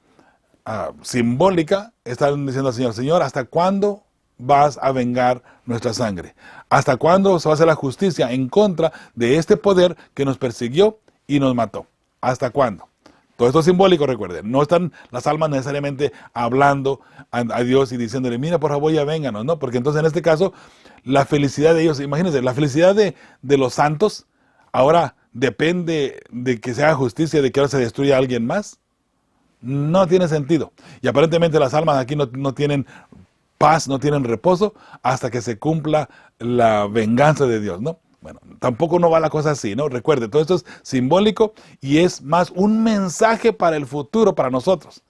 simbólica, están diciendo al Señor, Señor, ¿hasta cuándo vas a vengar nuestra sangre? ¿Hasta cuándo se va a hacer la justicia en contra de este poder que nos persiguió y nos mató? ¿Hasta cuándo? Todo esto es simbólico, recuerden. No están las almas necesariamente hablando a Dios y diciéndole, mira, por favor, ya vénganos, ¿no? Porque entonces en este caso, la felicidad de ellos, imagínense, la felicidad de los santos ahora depende de que se haga justicia, de que ahora se destruya a alguien más. No tiene sentido. Y aparentemente las almas aquí no tienen paz, no tienen reposo hasta que se cumpla la venganza de Dios, ¿no? Bueno, tampoco no va la cosa así, ¿no? Recuerde, todo esto es simbólico y es más un mensaje para el futuro, para nosotros.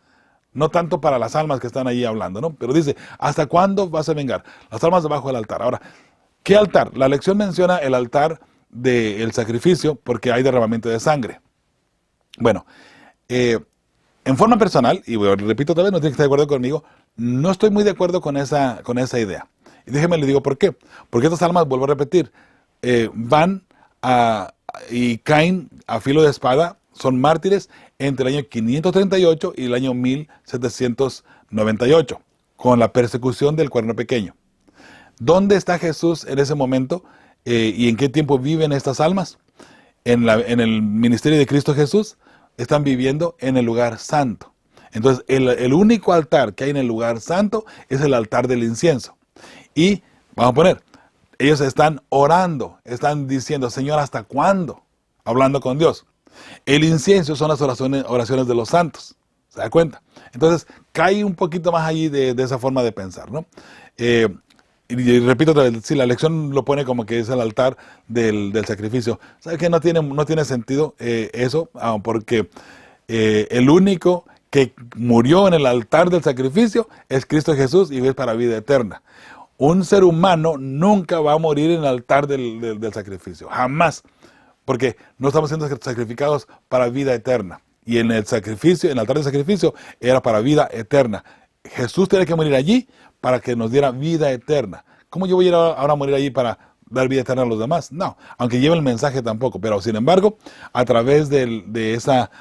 No tanto para las almas que están ahí hablando, ¿no? Pero dice, ¿hasta cuándo vas a vengar? Las almas debajo del altar. Ahora, ¿qué altar? La lección menciona el altar del sacrificio porque hay derramamiento de sangre. Bueno, en forma personal, y repito otra vez, no tiene que estar de acuerdo conmigo, no estoy muy de acuerdo con esa idea. Y déjeme le digo por qué. Porque estas almas, vuelvo a repetir, van y caen a filo de espada, son mártires entre el año 538 y el año 1798, con la persecución del cuerno pequeño. ¿Dónde está Jesús en ese momento y en qué tiempo viven estas almas? En el ministerio de Cristo Jesús están viviendo en el lugar santo. Entonces el único altar que hay en el lugar santo es el altar del incienso. Y vamos a poner, ellos están orando, están diciendo, Señor, ¿hasta cuándo? Hablando con Dios. El incienso son las oraciones de los santos. ¿Se da cuenta? Entonces, cae un poquito más allí de esa forma de pensar, ¿no? Y repito otra vez, si la lección lo pone como que es el altar del sacrificio. ¿Sabe que no tiene sentido eso? Porque el único que murió en el altar del sacrificio es Cristo Jesús y es para vida eterna. Un ser humano nunca va a morir en el altar del sacrificio, jamás, porque no estamos siendo sacrificados para vida eterna. Y en el sacrificio, en el altar del sacrificio, era para vida eterna. Jesús tiene que morir allí para que nos diera vida eterna. ¿Cómo yo voy a ir ahora a morir allí para dar vida eterna a los demás? No, aunque lleve el mensaje tampoco, pero sin embargo, a través de esa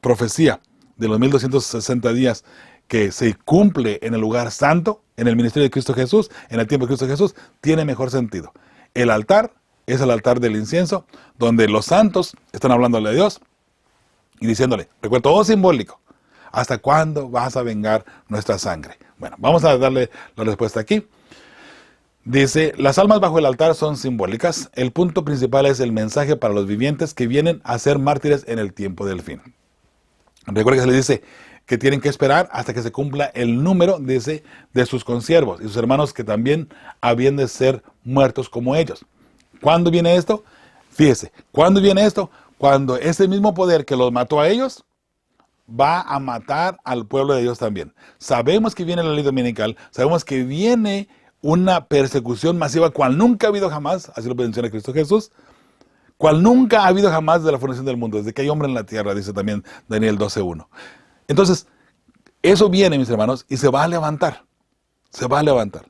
profecía de los 1260 días que se cumple en el lugar santo, en el ministerio de Cristo Jesús, en el tiempo de Cristo Jesús, tiene mejor sentido. El altar es el altar del incienso, donde los santos están hablándole a Dios y diciéndole, recuerdo, todo simbólico, ¿hasta cuándo vas a vengar nuestra sangre? Bueno, vamos a darle la respuesta aquí. Dice, las almas bajo el altar son simbólicas. El punto principal es el mensaje para los vivientes que vienen a ser mártires en el tiempo del fin. Recuerda que se les dice que tienen que esperar hasta que se cumpla el número, dice, de sus consiervos y sus hermanos que también habían de ser muertos como ellos. ¿Cuándo viene esto? Fíjese, ¿cuándo viene esto? Cuando ese mismo poder que los mató a ellos va a matar al pueblo de Dios también. Sabemos que viene la ley dominical, sabemos que viene una persecución masiva cual nunca ha habido jamás, así lo menciona Cristo Jesús, cual nunca ha habido jamás desde la fundación del mundo, desde que hay hombre en la tierra, dice también Daniel 12:1. Entonces, eso viene, mis hermanos, y se va a levantar. Se va a levantar.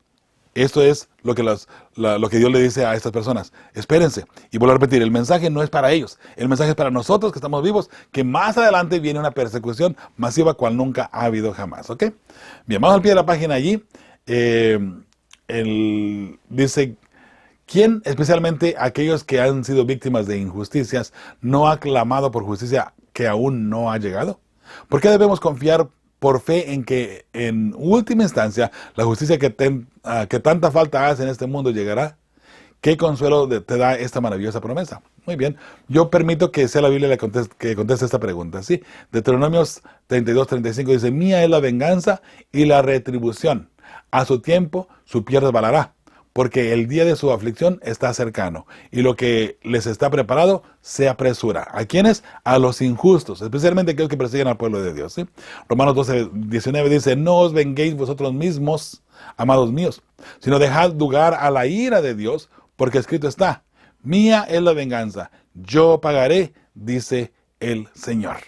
Esto es lo que Dios le dice a estas personas. Espérense. Y vuelvo a repetir, el mensaje no es para ellos. El mensaje es para nosotros que estamos vivos, que más adelante viene una persecución masiva cual nunca ha habido jamás. ¿Ok? Bien, vamos al pie de la página allí. Dice, ¿quién, especialmente aquellos que han sido víctimas de injusticias, no ha clamado por justicia que aún no ha llegado? ¿Por qué debemos confiar por fe en que en última instancia la justicia que tanta falta hace en este mundo llegará? ¿Qué consuelo te da esta maravillosa promesa? Muy bien, yo permito que sea la Biblia que conteste esta pregunta. ¿Sí? Deuteronomios 32:35 dice, mía es la venganza y la retribución. A su tiempo su piel resbalará, porque el día de su aflicción está cercano, y lo que les está preparado se apresura. ¿A quiénes? A los injustos, especialmente aquellos que persiguen al pueblo de Dios. ¿Sí? Romanos 12:19 dice, no os venguéis vosotros mismos, amados míos, sino dejad lugar a la ira de Dios, porque escrito está, mía es la venganza, yo pagaré, dice el Señor.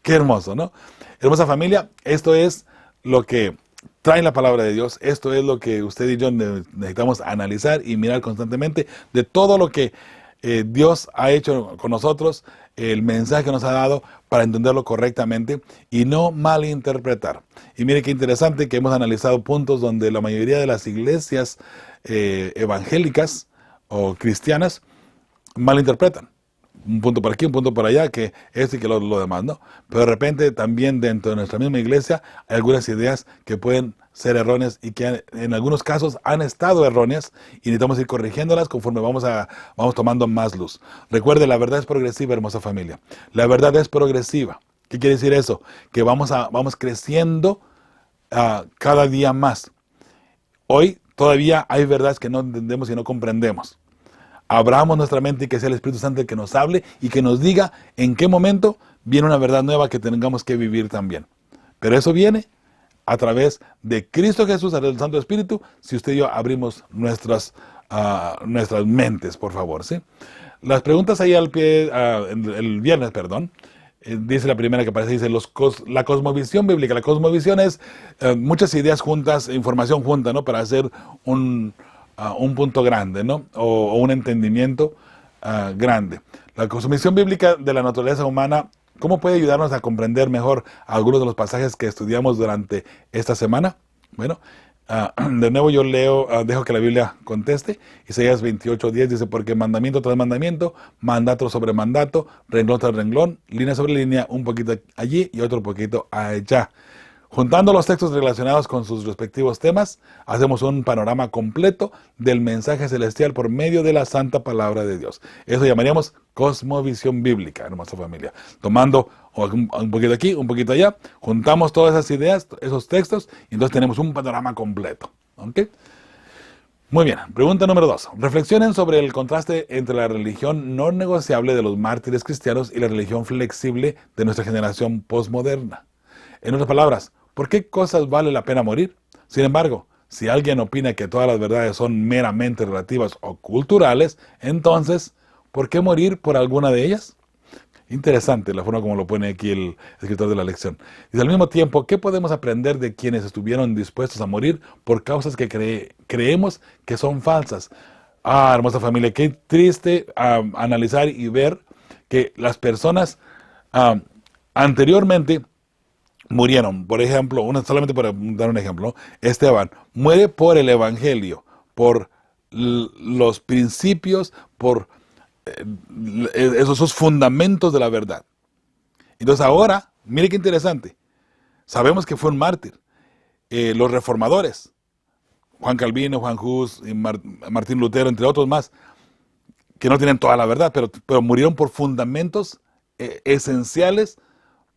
Qué hermoso, ¿no? Hermosa familia, esto es lo que trae la palabra de Dios. Esto es lo que usted y yo necesitamos analizar y mirar constantemente de todo lo que Dios ha hecho con nosotros el mensaje que nos ha dado para entenderlo correctamente y no malinterpretar. Y mire qué interesante que hemos analizado puntos donde la mayoría de las iglesias evangélicas o cristianas malinterpretan. Un punto por aquí, un punto por allá, que esto y que lo demás, ¿no? Pero de repente también dentro de nuestra misma iglesia hay algunas ideas que pueden ser erróneas y que en algunos casos han estado erróneas y necesitamos ir corrigiéndolas conforme vamos tomando más luz. Recuerde, la verdad es progresiva, hermosa familia. La verdad es progresiva. ¿Qué quiere decir eso? Que vamos creciendo cada día más. Hoy todavía hay verdades que no entendemos y no comprendemos. Abramos nuestra mente y que sea el Espíritu Santo el que nos hable y que nos diga en qué momento viene una verdad nueva que tengamos que vivir también. Pero eso viene a través de Cristo Jesús, a través del Santo Espíritu, si usted y yo abrimos nuestras mentes, por favor, ¿sí? Las preguntas ahí al pie, el viernes, perdón, dice la primera que aparece, dice la cosmovisión bíblica. La cosmovisión es muchas ideas juntas, información junta, ¿no? Para hacer un punto grande, ¿no? O un entendimiento grande. La cosmovisión bíblica de la naturaleza humana, ¿cómo puede ayudarnos a comprender mejor algunos de los pasajes que estudiamos durante esta semana? Bueno, de nuevo yo leo, dejo que la Biblia conteste. Isaías 28:10 dice, porque mandamiento tras mandamiento, mandato sobre mandato, renglón tras renglón, línea sobre línea, un poquito allí y otro poquito allá. Juntando los textos relacionados con sus respectivos temas, hacemos un panorama completo del mensaje celestial por medio de la santa palabra de Dios. Eso llamaríamos cosmovisión bíblica, hermosa familia. Tomando un poquito aquí, un poquito allá, juntamos todas esas ideas, esos textos, y entonces tenemos un panorama completo. ¿Ok? Muy bien, pregunta número 2. Reflexionen sobre el contraste entre la religión no negociable de los mártires cristianos y la religión flexible de nuestra generación postmoderna. En otras palabras, ¿por qué cosas vale la pena morir? Sin embargo, si alguien opina que todas las verdades son meramente relativas o culturales, entonces, ¿por qué morir por alguna de ellas? Interesante la forma como lo pone aquí el escritor de la lección. Y al mismo tiempo, ¿qué podemos aprender de quienes estuvieron dispuestos a morir por causas que creemos que son falsas? Hermosa familia, qué triste analizar y ver que las personas anteriormente murieron. Por ejemplo, solamente para dar un ejemplo, Esteban muere por el Evangelio, por los principios, por esos fundamentos de la verdad. Entonces ahora, mire qué interesante, sabemos que fue un mártir. Los reformadores, Juan Calvino, Juan Hus y Martín Lutero, entre otros más, que no tienen toda la verdad, pero murieron por fundamentos esenciales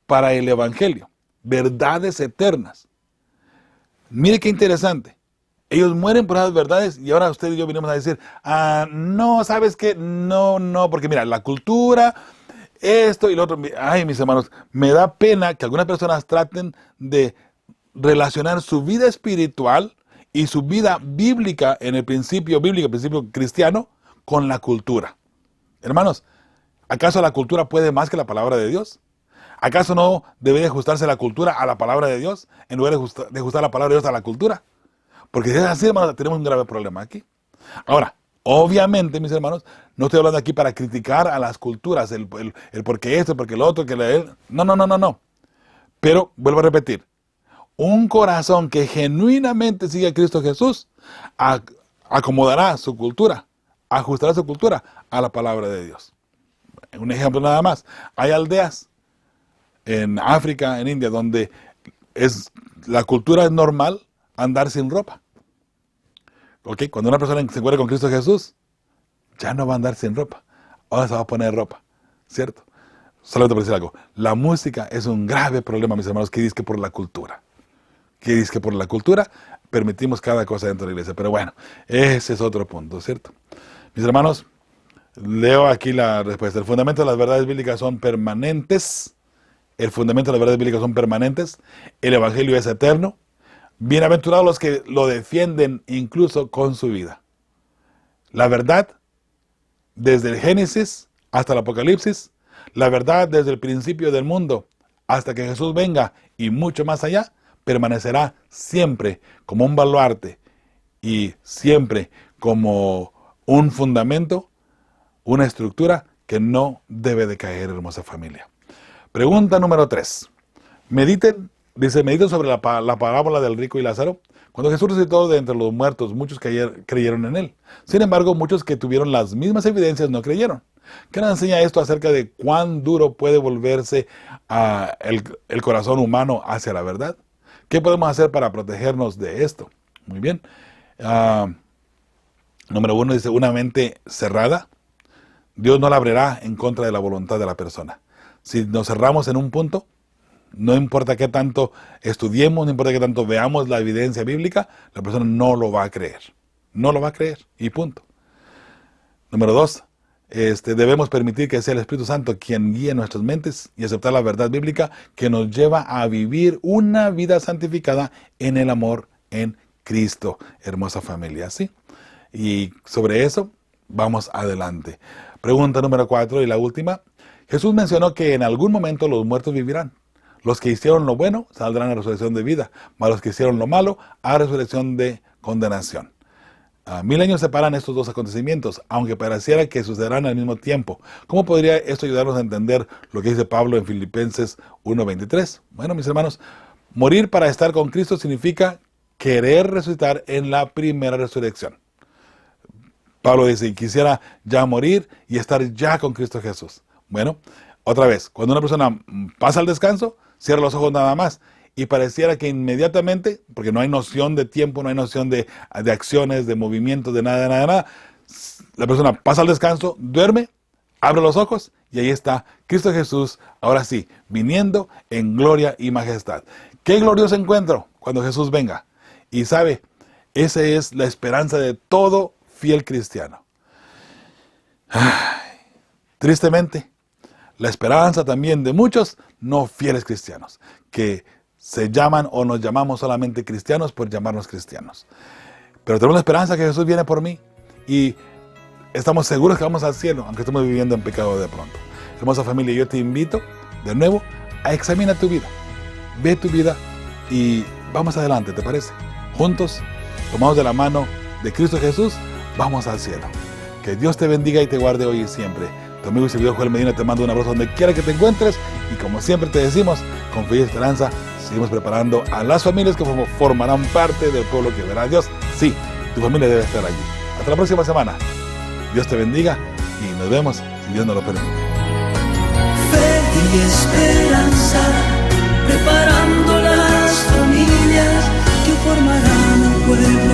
para el Evangelio. Verdades eternas. Mire qué interesante. Ellos mueren por esas verdades y ahora usted y yo venimos a decir, no, ¿sabes qué? No, porque mira, la cultura, esto y lo otro. Ay, mis hermanos, me da pena que algunas personas traten de relacionar su vida espiritual y su vida bíblica en el principio bíblico, el principio cristiano, con la cultura. Hermanos, ¿acaso la cultura puede más que la palabra de Dios? ¿Acaso no debe ajustarse la cultura a la palabra de Dios en lugar de ajustar la palabra de Dios a la cultura? Porque si es así, hermanos, tenemos un grave problema aquí. Ahora, obviamente, mis hermanos, no estoy hablando aquí para criticar a las culturas, el por qué esto, el por qué lo otro, no. Pero, vuelvo a repetir, un corazón que genuinamente sigue a Cristo Jesús acomodará su cultura, ajustará su cultura a la palabra de Dios. Un ejemplo nada más, hay aldeas en África, en India, donde la cultura es normal andar sin ropa. ¿Ok? Cuando una persona se encuentra con Cristo Jesús, ya no va a andar sin ropa. Ahora se va a poner ropa. ¿Cierto? Solamente por decir algo. La música es un grave problema, mis hermanos, que dice que por la cultura. Que dice que por la cultura permitimos cada cosa dentro de la iglesia. Pero bueno, ese es otro punto, ¿cierto? Mis hermanos, leo aquí la respuesta. El fundamento de las verdades bíblicas son permanentes. El fundamento de las verdades bíblicas son permanentes. El Evangelio es eterno. Bienaventurados los que lo defienden incluso con su vida. La verdad, desde el Génesis hasta el Apocalipsis, la verdad desde el principio del mundo hasta que Jesús venga y mucho más allá, permanecerá siempre como un baluarte y siempre como un fundamento, una estructura que no debe de caer, hermosa familia. Pregunta número 3. Mediten sobre la parábola del rico y Lázaro. Cuando Jesús resucitó de entre los muertos, muchos creyeron en él. Sin embargo, muchos que tuvieron las mismas evidencias no creyeron. ¿Qué nos enseña esto acerca de cuán duro puede volverse el corazón humano hacia la verdad? ¿Qué podemos hacer para protegernos de esto? Muy bien. Número 1 dice, una mente cerrada, Dios no la abrirá en contra de la voluntad de la persona. Si nos cerramos en un punto, no importa qué tanto estudiemos, no importa qué tanto veamos la evidencia bíblica, la persona no lo va a creer. No lo va a creer y punto. Número 2, debemos permitir que sea el Espíritu Santo quien guíe nuestras mentes y aceptar la verdad bíblica que nos lleva a vivir una vida santificada en el amor en Cristo, hermosa familia, ¿sí? Y sobre eso, vamos adelante. Pregunta número 4 y la última. Jesús mencionó que en algún momento los muertos vivirán. Los que hicieron lo bueno saldrán a resurrección de vida, mas los que hicieron lo malo a resurrección de condenación. 1000 años separan estos dos acontecimientos, aunque pareciera que sucederán al mismo tiempo. ¿Cómo podría esto ayudarnos a entender lo que dice Pablo en Filipenses 1:23? Bueno, mis hermanos, morir para estar con Cristo significa querer resucitar en la primera resurrección. Pablo dice, quisiera ya morir y estar ya con Cristo Jesús. Bueno, otra vez, cuando una persona pasa al descanso, cierra los ojos nada más y pareciera que inmediatamente, porque no hay noción de tiempo, no hay noción de acciones, de movimientos, de nada, la persona pasa al descanso, duerme, abre los ojos y ahí está Cristo Jesús, ahora sí, viniendo en gloria y majestad. ¡Qué glorioso encuentro cuando Jesús venga! Y sabe, esa es la esperanza de todo fiel cristiano. Tristemente, la esperanza también de muchos no fieles cristianos, que se llaman o nos llamamos solamente cristianos por llamarnos cristianos. Pero tenemos la esperanza que Jesús viene por mí y estamos seguros que vamos al cielo, aunque estemos viviendo en pecado de pronto. Hermosa familia, yo te invito de nuevo a examinar tu vida. Ve tu vida y vamos adelante, ¿te parece? Juntos, tomados de la mano de Cristo Jesús, vamos al cielo. Que Dios te bendiga y te guarde hoy y siempre. Tu amigo y servidor Joel Medina te mando un abrazo donde quiera que te encuentres y como siempre te decimos, con fe y esperanza, seguimos preparando a las familias que formarán parte del pueblo que verá a Dios. Sí, tu familia debe estar allí. Hasta la próxima semana. Dios te bendiga y nos vemos si Dios nos lo permite. Fe y esperanza, preparando las familias que formarán un pueblo